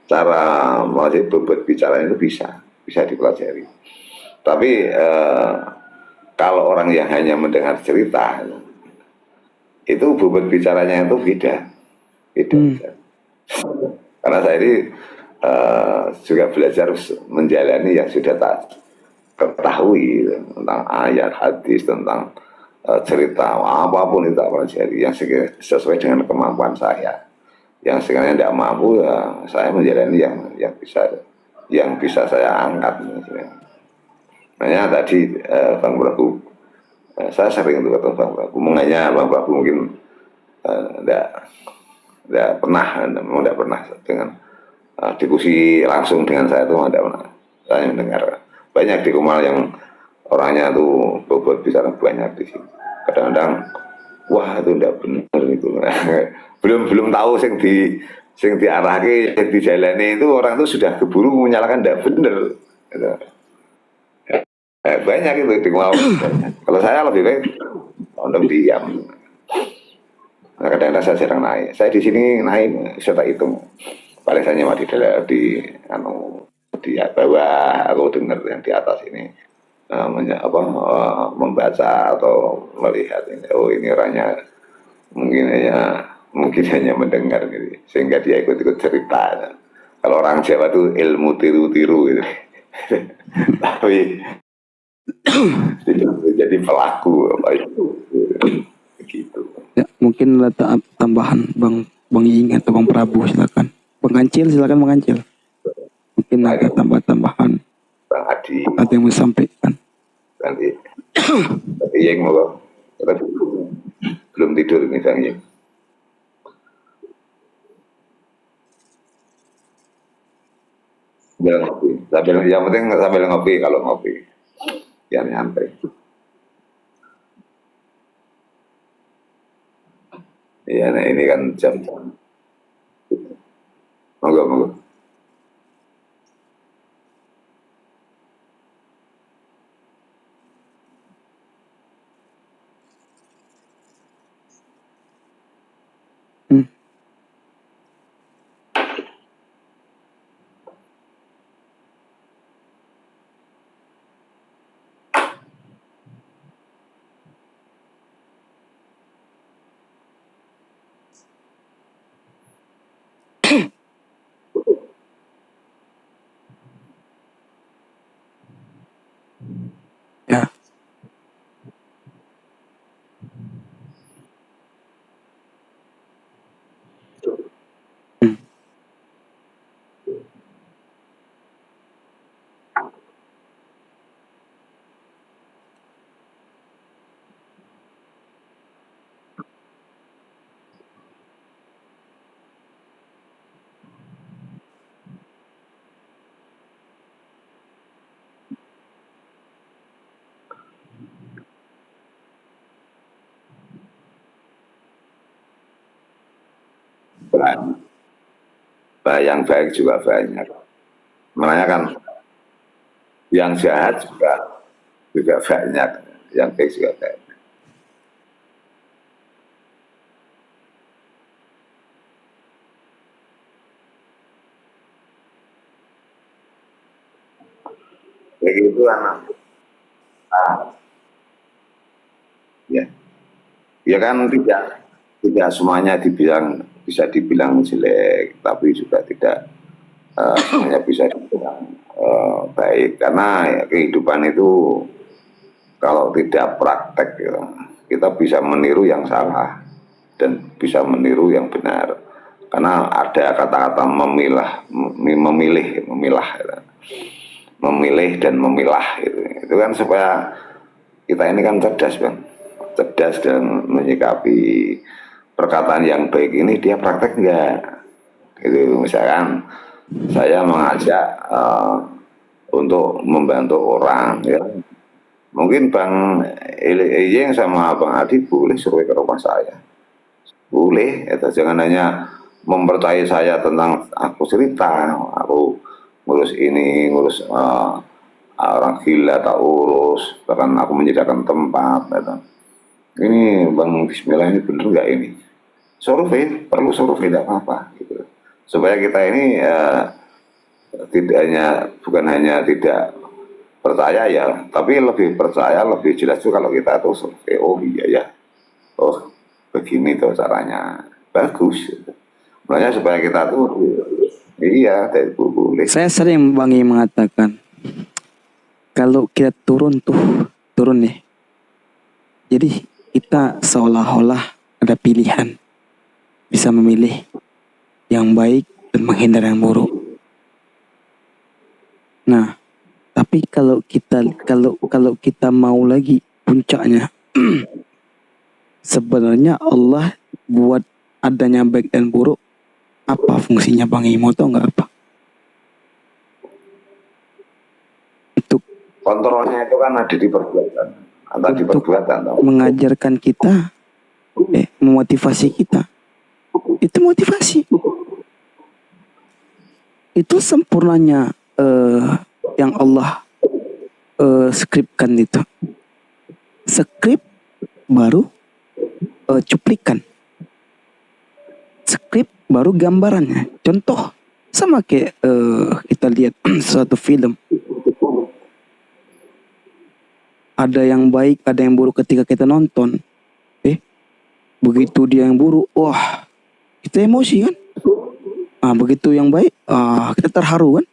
cara melatih bobot bicaranya itu bisa dipelajari. Tapi kalau orang yang hanya mendengar cerita, itu bobot bicaranya itu beda. Karena saya ini juga belajar menjalani yang sudah tak ketahui tentang ayat hadis, tentang cerita apapun itu tak pelajari yang sesuai dengan kemampuan saya. Yang sekiranya tidak mampu ya saya menjalani yang bisa saya angkat. Makanya tadi Bang Prabu, saya sering itu ketemu Bang Prabu, makanya Bang Prabu mungkin tidak pernah dengan diskusi langsung dengan saya itu tidak pernah. Saya mendengar banyak di Kumal yang orangnya tuh bobot bicara banyak di sini. Kadang-kadang wah itu tidak benar itu. belum tahu sing diarahke, yang dijalani itu orang itu sudah keburu menyalahkan tidak benar. Gitu. Banyak itu di Kumal. Kalau saya lebih baik untuk diam. Nah, kadang-kadang saya jarang naik. Saya di sini naik serta hitung. Paling saya nyewa di bawah. Aku dengar yang di atas ini membaca atau melihat ini. Oh ini orangnya mungkin hanya mendengar gitu. Sehingga dia ikut-ikut cerita. Kalau orang Jawa itu ilmu tiru-tiru gitu. Tapi tidak menjadi pelaku apa itu begitu. Ya, mungkin ada tambahan Bang Ying atau Bang Prabu, silakan. Bang Kancil, silakan Bang Kancil. Mungkin ada tambahan Bang Adi ada yang mau disampaikan. nanti yang mau belum tidur nih Bang Yang. Sambil ngopi, yang penting sambil ngopi, kalau ngopi biar nyantai. Iya, nah ini kan jam. Monggo. Hmm. Ya, hmm. Yang baik juga banyak. Makanya kan yang jahat juga banyak, yang baik juga banyak. Begitu anak. Ya, ya kan tidak semuanya bisa dibilang jelek, tapi juga tidak semuanya bisa dibilang baik, karena ya, kehidupan itu kalau tidak praktek ya, kita bisa meniru yang salah dan bisa meniru yang benar, karena ada kata-kata memilih dan memilah itu kan supaya kita ini kan cerdas Bang, cerdas dan menyikapi perkataan yang baik ini dia praktek enggak itu. Misalkan saya mengajak untuk membantu orang ya, mungkin Bang Iyeng sama Bang Adi boleh suruh ke rumah saya, boleh ya, jangan hanya mempercayai saya tentang aku cerita, aku ngurus ini, ngurus orang gila tak urus, bahkan aku menyediakan tempat gitu. Ini Bang Bismillah ini bener nggak ini? Survei, perlu survei tidak apa-apa gitu. Supaya kita ini bukan hanya tidak percaya ya, tapi lebih percaya, lebih jelas tuh kalau kita tuh survei, oh iya ya, oh begini tuh caranya, bagus. Makanya supaya kita tuh iya, tidak boleh. Saya sering Bang Ying mengatakan kalau kita turun nih, jadi kita seolah-olah ada pilihan, bisa memilih yang baik dan menghindar yang buruk. Nah, tapi kalau kita mau lagi puncaknya, sebenarnya Allah buat adanya baik dan buruk apa fungsinya Bang Imo, tau nggak apa? Untuk Kontrolnya itu kan ada di perbuatan, ada di perbuatan. Mengajarkan kita, memotivasi kita. Itu motivasi. Itu sempurnanya yang Allah skripkan itu. Skrip baru cuplikan. Skrip baru gambarannya. Contoh sama kayak kita lihat suatu film. Ada yang baik, ada yang buruk ketika kita nonton. Begitu dia yang buruk, wah, kita emosi kan? Begitu yang baik, kita terharu kan?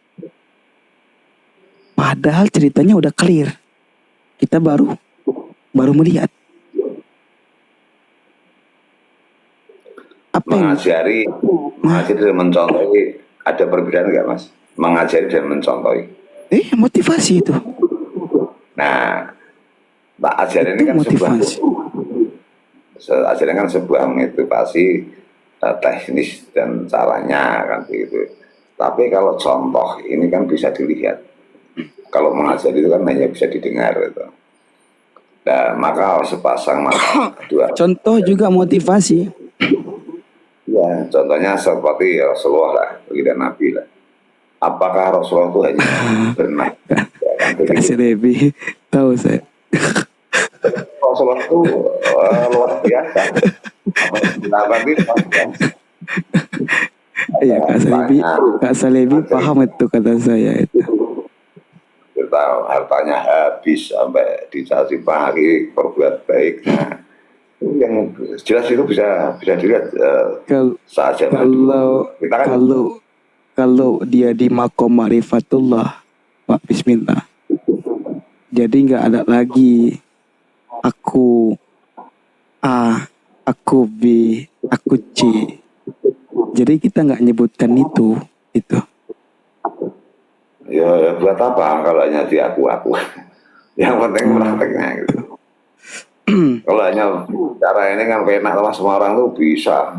Padahal ceritanya udah clear. Kita baru melihat. Apa yang Mengajari dan mencontohi, ada perbedaan nggak Mas? Mengajari dan mencontohi. motivasi itu. Nah, Pak ajaran Itu ini kan motivasi. ajaran kan sebuah motivasi teknis dan caranya kan begitu. Tapi kalau contoh ini kan bisa dilihat. Kalau mengajar itu kan hanya bisa didengar gitu. Nah, maka sepasang mata dua. Contoh juga motivasi. Ya, contohnya seperti Rasulullah lah, begitu Nabi lah. Apakah Rasulullah itu hanya berenang? Ya, kan, Kak begitu. Serebi tahu saya. Rasulullah itu luar biasa. Nabi Iya, Kak Salebi paham itu kata saya itu. kita hartanya habis sampai dicaci maki, berbuat baik. Nah, yang jelas itu bisa dilihat saja. Kita kan Kalau dia di makom ma'rifatullah, Pak Bismillah. Jadi nggak ada lagi aku A, aku B, aku C. Jadi kita nggak nyebutkan itu. ya buat apa kalau hanya di aku. Yang penting prakteknya gitu. Kalau hanya cara ini kan enak lah, semua orang tuh bisa.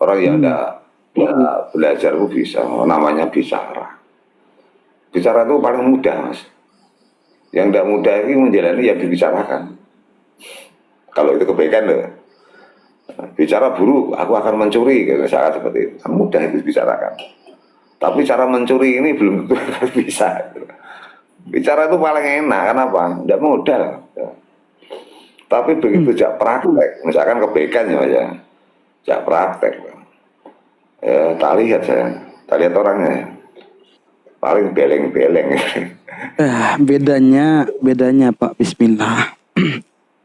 Orang yang enggak belajar tuh bisa. Namanya bicara. Bicara itu paling mudah, Mas. Yang enggak mudah ini menjalani yang dibicarakan. Kalau itu kebaikan loh. Bicara buruk, aku akan mencuri, gitu, misalkan seperti itu. Kan mudah itu dibicarakan. Tapi cara mencuri ini belum tentu bisa. Gitu. Bicara itu paling enak, kenapa? Enggak modal. Tapi begitu jak praktek, misalkan kebaikan ya, jak praktek, ya, tak lihat orangnya, paling beleng-beleng. Bedanya Pak Bismillah.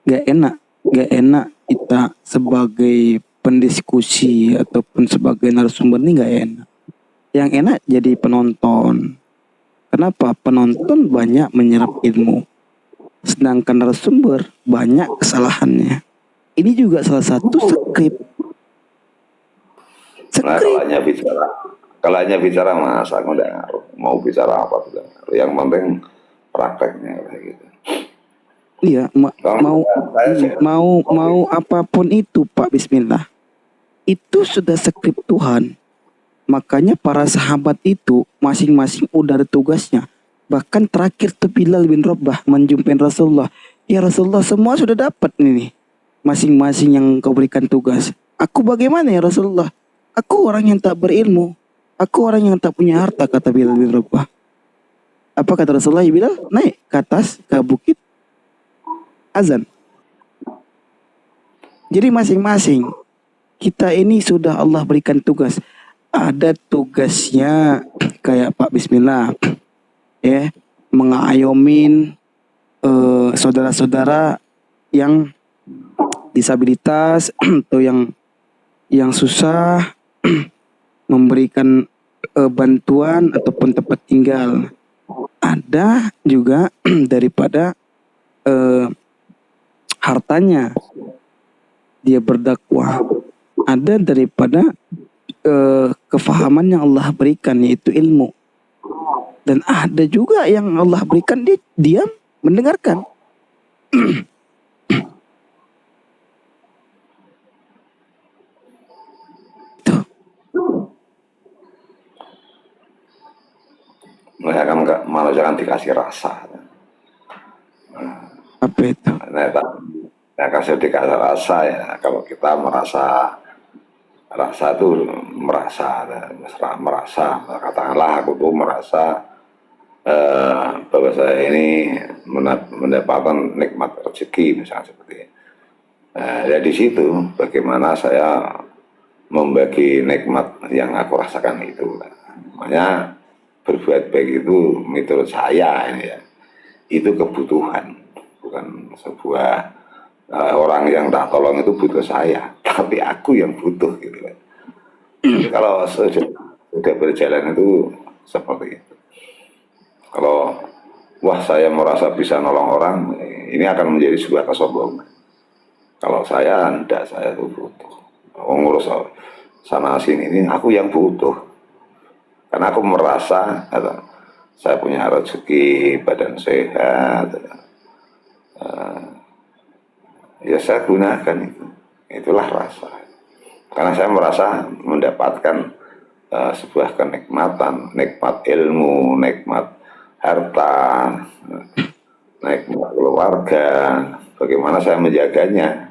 Gak enak kita sebagai pendiskusi ataupun sebagai narasumber ini gak enak. Yang enak jadi penonton. Kenapa? Penonton banyak menyerap ilmu. Sedangkan narasumber banyak kesalahannya. Ini juga salah satu skrip. Nah, kalau hanya bicara Mas, aku udah ngaruh. Mau bicara apa sudah ngaruh. Yang penting prakteknya kayak gitu. Iya, mau apapun itu Pak Bismillah. Itu sudah skrip Tuhan. Makanya para sahabat itu masing-masing udah ada tugasnya. Bahkan terakhir tuh Bilal bin Rabah menjumpai Rasulullah. Ya Rasulullah, semua sudah dapat nih. Masing-masing yang kau berikan tugas. Aku bagaimana ya Rasulullah? Aku orang yang tak berilmu. Aku orang yang tak punya harta, kata Bilal bin Rabah. Apa kata Rasulullah? Ya Bilal, naik ke atas, ke bukit, azan. Jadi masing-masing kita ini sudah Allah berikan tugas. Ada tugasnya kayak Pak Bismillah, ya, mengayomin saudara-saudara yang disabilitas atau yang susah, memberikan bantuan ataupun tempat tinggal. Ada juga daripada hartanya dia berdakwah. Ada daripada kefahaman yang Allah berikan, yaitu ilmu. Dan ada juga yang Allah berikan dia diam mendengarkan. Malah jangan dikasih rasa. Apa itu? Nah, kasih dikasih rasa ya. Kalau kita merasa itu merasa katakanlah aku tuh merasa bahwa saya ini mendapatkan nikmat rezeki misalnya seperti ini. Nah, ya di situ bagaimana saya membagi nikmat yang aku rasakan itu. Makanya berbuat baik itu menurut saya ini ya, itu kebutuhan, bukan sebuah orang yang tak tolong itu butuh saya, tapi aku yang butuh gitu kan. Jadi kalau sudah berjalan itu seperti itu. Kalau wah saya merasa bisa nolong orang, ini akan menjadi sebuah kesombongan. Kalau saya enggak, saya tuh butuh. Ngurus sana sini ini aku yang butuh. Karena aku merasa saya punya rezeki, badan sehat, ya saya gunakan itu. Itulah rasa. Karena saya merasa mendapatkan sebuah kenikmatan, nikmat ilmu, nikmat harta, nikmat keluarga, bagaimana saya menjaganya.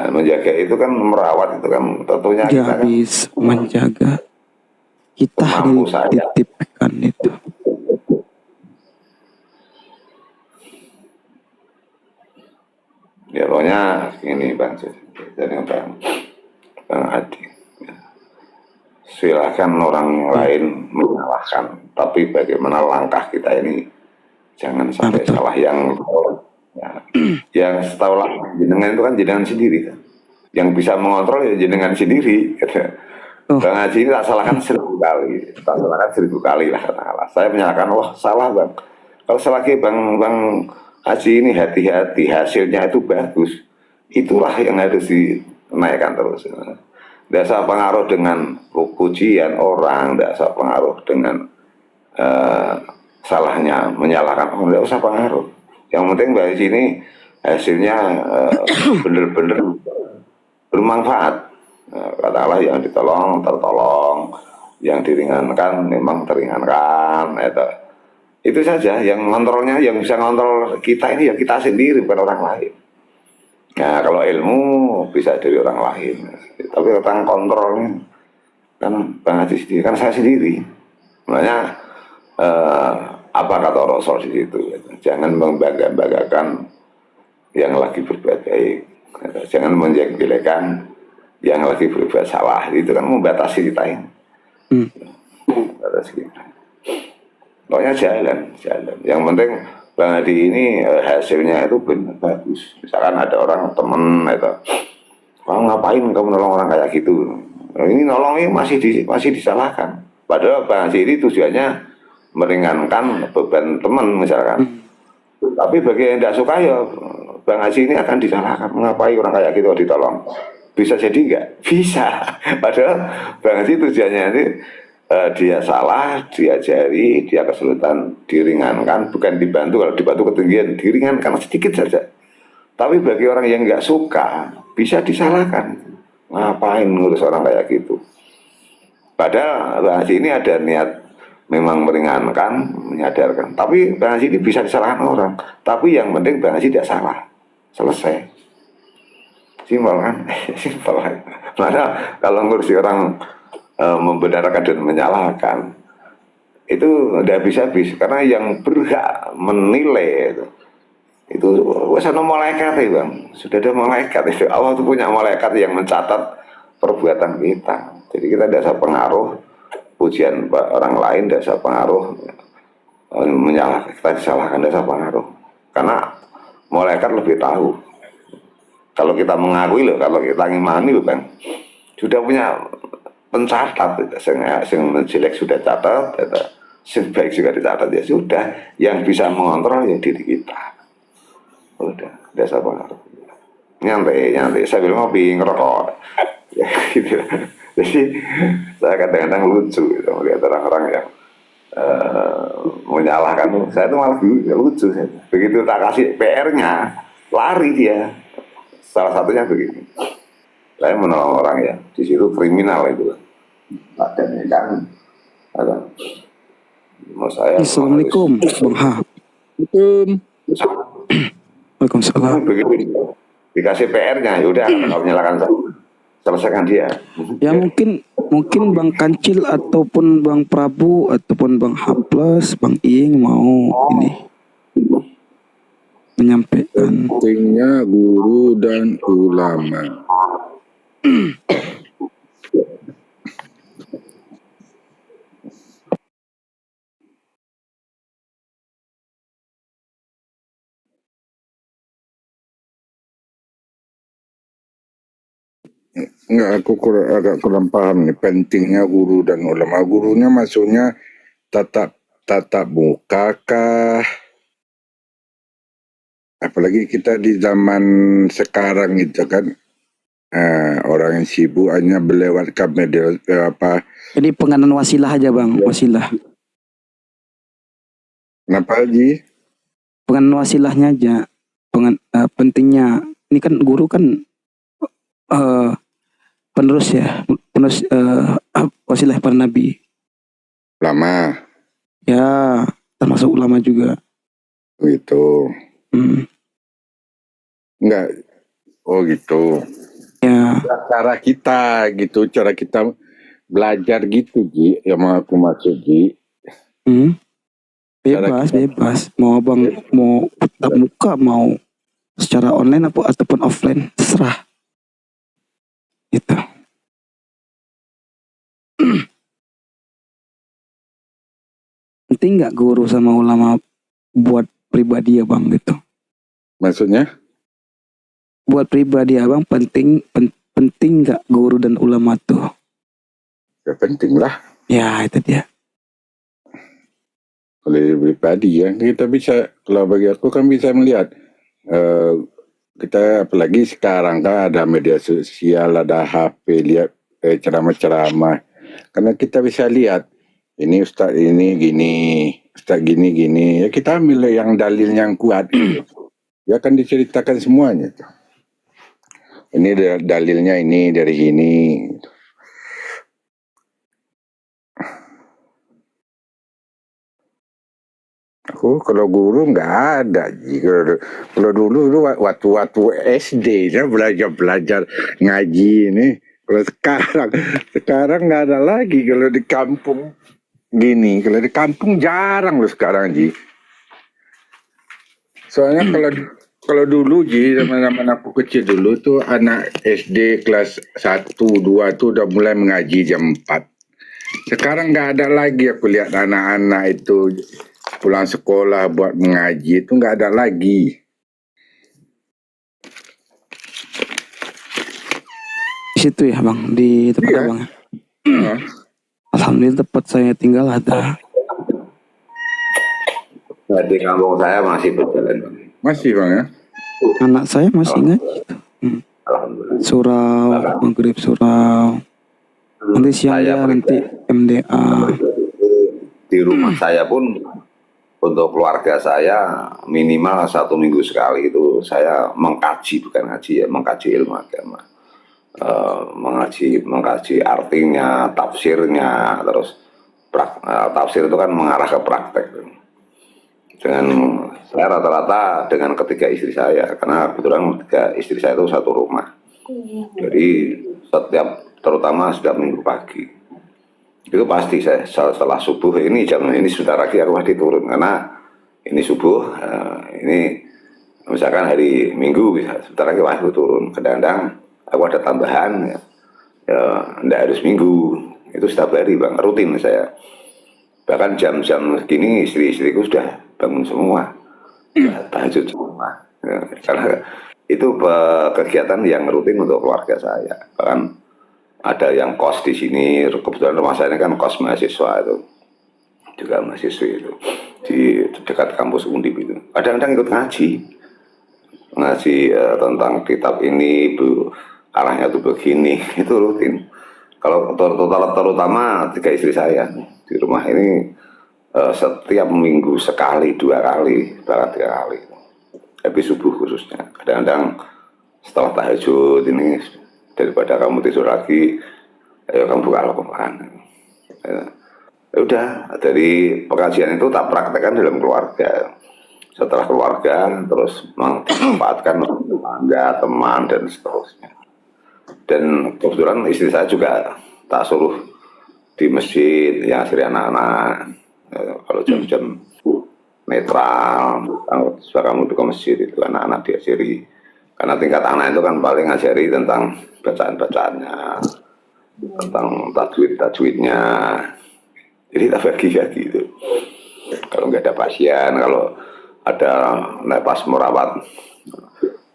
Menjaga itu kan, merawat itu kan tentunya Dia kita kan habis menjaga, kita hanya mampu saya. dititipkan itu. Ya pokoknya ini Bang, jadi Bang Adi, silakan orang lain menyalahkan, tapi bagaimana langkah kita ini jangan sampai betul. salah. Yang setahu lah jenengan itu kan jenengan sendiri kan, yang bisa mengontrol ya jenengan sendiri. Oh, Bang Haji ini tak salahkan 1000 kali, tak salahkan 1000 kali lah katakanlah. Saya menyalahkan, wah salah Bang. Kalau selagi Bang Haji ini hati-hati, hasilnya itu bagus, itulah yang harus dinaikkan terus. Tidak usah pengaruh dengan pujian orang, tidak usah pengaruh dengan eh, salahnya, menyalahkan orang, tidak usah pengaruh. Yang penting Mbak Haji ini hasilnya benar-benar bermanfaat. Katakanlah yang ditolong tertolong, yang diringankan memang teringankan. Itu saja yang ngontrolnya, yang bisa ngontrol kita ini ya kita sendiri, bukan orang lain. Nah kalau ilmu bisa dari orang lain, tapi tentang kontrolnya kan Bang Haji sendiri, kan saya sendiri. Makanya eh, apa kata Rasul di situ? Jangan membangga-banggakan yang lagi berbuat baik, jangan menjelek-jelekan yang lagi berbuat salah. Itu kan membatasi kita ini. Membatasi kita. Pokoknya jalan. Yang penting Bang Adi ini hasilnya itu benar bagus. Misalkan ada orang temen itu, kamu ngapain kamu nolong orang kayak gitu? Nah, ini nolong ini masih disalahkan. Padahal Bang Adi ini tujuannya meringankan beban teman misalkan. Tapi bagi yang tidak suka ya Bang Haji ini akan disalahkan. Mengapai orang kayak gitu ditolong? Bisa jadi enggak? Bisa. Padahal Bang Haji tujuannya ini dia salah, diajari, dia kesulitan, diringankan, bukan dibantu. Kalau dibantu ketinggian, diringankan sedikit saja. Tapi bagi orang yang nggak suka, bisa disalahkan. Ngapain ngurus orang kayak gitu? Padahal Bang Haji ini ada niat memang meringankan, menyadarkan. Tapi Bang Haji ini bisa disalahkan orang. Tapi yang penting Bang Haji tidak salah. Selesai. Simpel kan? Simpel kan? Karena kalau ngurusi orang membenarkan dan menyalahkan, itu tidak habis-habis. Karena yang berhak menilai itu sana malaikat ya Bang. Sudah ada malaikat itu. Allah itu punya malaikat yang mencatat perbuatan kita. Jadi kita tidak usah pengaruh pujian orang lain, tidak usah pengaruh menyalahkan, kita disalahkan, tidak usah pengaruh. Karena malaikat lebih tahu. Kalau kita mengakui loh, kalau kita ngimani loh Bang, sudah punya pencatat. Yang jelek sudah catat, yang baik juga dicatat, ya sudah. Yang bisa mengontrol ya diri kita. Udah, tidak usah pengaruh. Nyantai sambil ngopi ngerokok ya gitu. Jadi saya kadang-kadang lucu gitu, melihat orang-orang yang menyalahkan saya itu malah lucu. Begitu tak kasih PR-nya lari dia. Salah satunya begini, saya menolong orang ya di situ kriminal itu adanya kan ada mau saya Assalamualaikum Bang Ha. Waalaikumsalam. begitu dikasih PR-nya ya udah kalau menyalahkan saya selesaikan dia. Ya mungkin Bang Kancil ataupun Bang Prabu ataupun Bang Haples, Bang Iing mau ini menyampaikan. Pentingnya guru dan ulama. Enggak, aku agak kurang paham nih pentingnya guru dan ulama. Gurunya maksudnya tatap muka kah? apalagi kita di zaman sekarang itu kan, orang yang sibuk hanya melewatkan media Jadi penganan wasilah aja bang, wasilah. kenapa Haji? Penganan wasilahnya aja. Pentingnya. Ini kan guru kan eh, penerus ya, penerus wasilah para nabi. Lama Ya, termasuk ulama juga. gitu. Hmm, Enggak, oh gitu. ya, Cara kita gitu, cara kita belajar gitu Ji, yang aku maksud Ji. hmm, Cara bebas, kita bebas. Mau abang mau tatap muka, mau secara online ataupun offline, terserah. Gitu. Penting nggak guru sama ulama buat pribadi ya bang gitu. maksudnya Buat pribadi abang penting nggak guru dan ulama tuh? ya penting lah. Ya itu dia. Kalau pribadi ya kita bisa, kalau bagi aku kan bisa melihat, kita apalagi sekarang kan ada media sosial, ada HP, lihat ceramah-ceramah, karena kita bisa lihat ini Ustadz ini gini, Ustadz gini gini, ya kita ambil yang dalilnya yang kuat gitu. Ya kan diceritakan semuanya tuh. Ini dalilnya ini dari ini. Aku kalau guru nggak ada. Kalau dulu waktu SD ya belajar ngaji ini. Kalau sekarang nggak ada lagi. Kalau di kampung gini, kalau di kampung jarang loh sekarang Ji. Soalnya kalau dulu Ji, zaman aku kecil dulu tuh anak SD kelas 1, 2 tuh udah mulai mengaji jam 4. Sekarang nggak ada lagi aku lihat anak-anak itu pulang sekolah buat mengaji, itu nggak ada lagi. Di situ ya bang, di tempat Iya. abang. Alhamdulillah tempat saya tinggal ada. Nah, di kampung saya masih berjalan, Bang. Masih Bang ya? Anak saya masih ngaji. Alhamdulillah. Surau, maghrib surau. Nanti siang Saya dia nanti MDA. di rumah saya pun untuk keluarga saya minimal 1 minggu sekali itu saya mengkaji, bukan ngaji ya, mengkaji ilmu agama. Mengkaji artinya, tafsirnya, terus tafsir itu kan mengarah ke praktek. Dengan saya rata-rata dengan ketiga istri saya, karena kebetulan ketiga istri saya itu satu rumah. Jadi terutama setiap minggu pagi itu pasti saya setelah subuh ini jam ini sebentar lagi aku pasti turun, karena ini subuh, ini misalkan hari Minggu bisa sebentar lagi aku turun. Kadang-kadang aku ada tambahan ya, enggak harus Minggu, itu setiap hari Bang, rutin saya. Bahkan jam-jam segini istri-istriku sudah bangun semua, tahajud semua ya, karena itu kegiatan yang rutin untuk keluarga saya. Bahkan ada yang kos di sini, kebetulan rumah saya ini kan kos mahasiswa itu, juga mahasiswi itu di dekat kampus Undip itu. Kadang-kadang ikut ngaji tentang kitab ini, Bu, arahnya tuh begini, itu rutin. Kalau terutama 3 istri saya di rumah ini setiap minggu sekali, 2 kali, bahkan 3 kali. Habis subuh khususnya. Kadang-kadang setelah tahajud ini, daripada kamu tidur lagi, ayo kamu buka Al-Quran. Ya udah, dari pengajian itu tak praktekkan dalam keluarga. Setelah keluarga terus memanfaatkan tetangga, teman dan seterusnya. Dan kebetulan istri saya juga tak suruh di masjid yang asri anak-anak. Kalau jam-jam netral, kamu ke masjid itu anak-anak diajari. Karena tingkat anak itu kan paling ngajari tentang bacaan-bacaannya, tentang tajwid-tajwidnya. Jadi tak bagi-bagi itu. Kalau nggak ada pasien, kalau ada pas merawat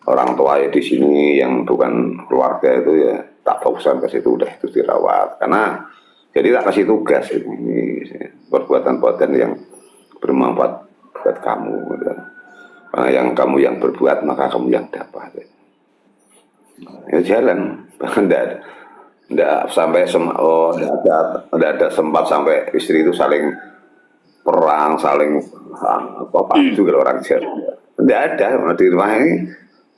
orang tua ya di sini yang bukan keluarga itu ya tak fokusan ke situ, udah itu dirawat. Karena jadi tak kasih tugas ini perbuatan-perbuatan yang bermanfaat buat kamu. Gitu. Yang kamu yang berbuat maka kamu yang dapat. Ya jalan, enggak sampai enggak ada sempat sampai istri itu saling perang, saling apa itu kalau orang Jawa. Enggak ada di rumah ini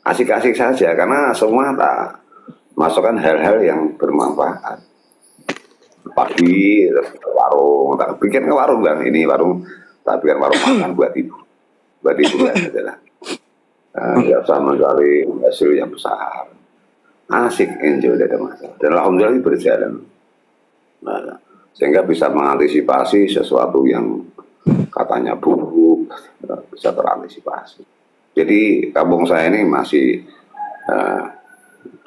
asik-asik saja karena semua tak masukkan hal-hal yang bermanfaat. Pagi terus ke warung, tak bikin ke warung kan, ini warung tak bikin warung makan buat ibu kan adalah nggak usah mencari hasil yang besar, asik enjoy tidak ada masalah dan alhamdulillah ini berjalan. Nah, sehingga bisa mengantisipasi sesuatu yang katanya buruk bisa terantisipasi. Jadi kampung saya ini masih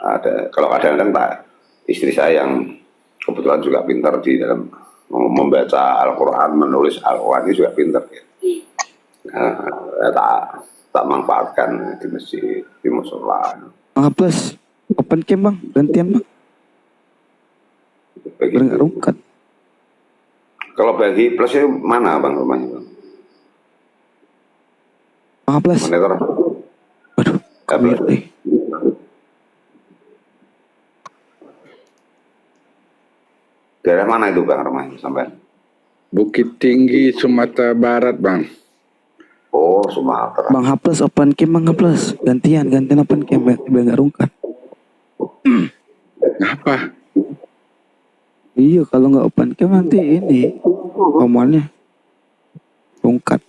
ada, kalau kadang-kadang tak istri saya yang kebetulan juga pintar di dalam membaca Al-Quran, menulis Al-Quran ini juga pintar ya. Tak manfaatkan di masjid, di musola. Plus open camp bang, gantian bang. Biar nggak rungkat. Kalau bagi plus itu mana bang rumahnya bang? Plus. Monitor. Waduh, kabur deh. Daerah mana itu bang rumahnya sampai? Bukit Tinggi, Sumatera Barat, Bang. Oh, Sumatera. Bang Plus open camp bang Plus. Gantian open camp biar nggak rungkat. Apa? Iya kalau nggak open camp nanti ini omongannya rungkat.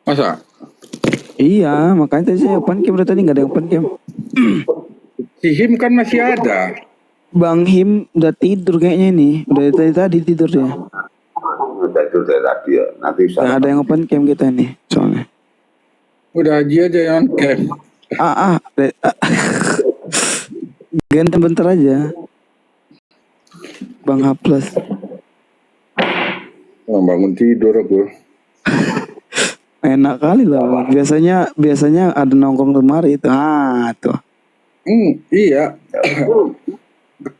Masa? Iya makanya tadi saya open camp, tadi nggak ada yang open camp. Si Him kan masih ada. Bang Him udah tidur kayaknya ini, udah tadi tidur dia. Udah itu dari tadi ya, nanti bisa. Nggak ada yang open camp kita nih soalnya. Udah Haji aja yang on cam. Ganti bentar aja. Bang Plus. Oh, bangun tidur aku. Enak kali lah bang. Biasanya ada nongkrong lemari itu. Tuh. Iya.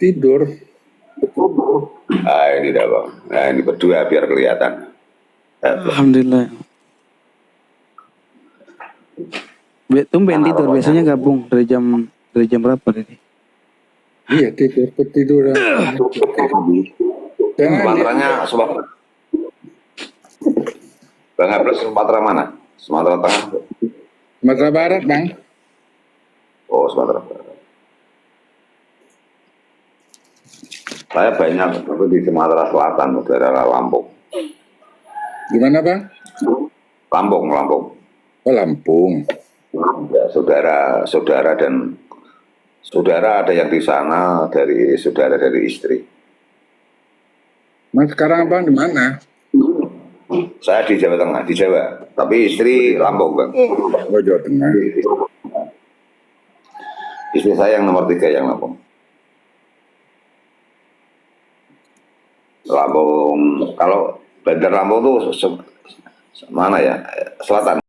Tidur. Ini dah bang. Nah ini berdua biar kelihatan. Alhamdulillah. Tumben tidur, biasanya gabung dari jam berapa tadi? Iya tidur ketiduran. Sumateranya Sumatera. Bang Plus Sumatera mana? Sumatera Tengah. Sumatera Barat, Bang. Oh Sumatera Barat. Saya banyak itu di Sumatera Selatan, daerah Lampung. Gimana, Bang? Lampung. Oh, Lampung. Ya, saudara dan saudara ada yang di sana dari saudara dari istri. Mas sekarang Abang di mana? Saya di Jawa Tengah, di Jawa. Tapi istri Lampung bang. Oh, Jawa Tengah. Istri saya yang nomor 3 yang Lampung. Lampung, kalau Bandar Lampung tuh mana ya? Selatan.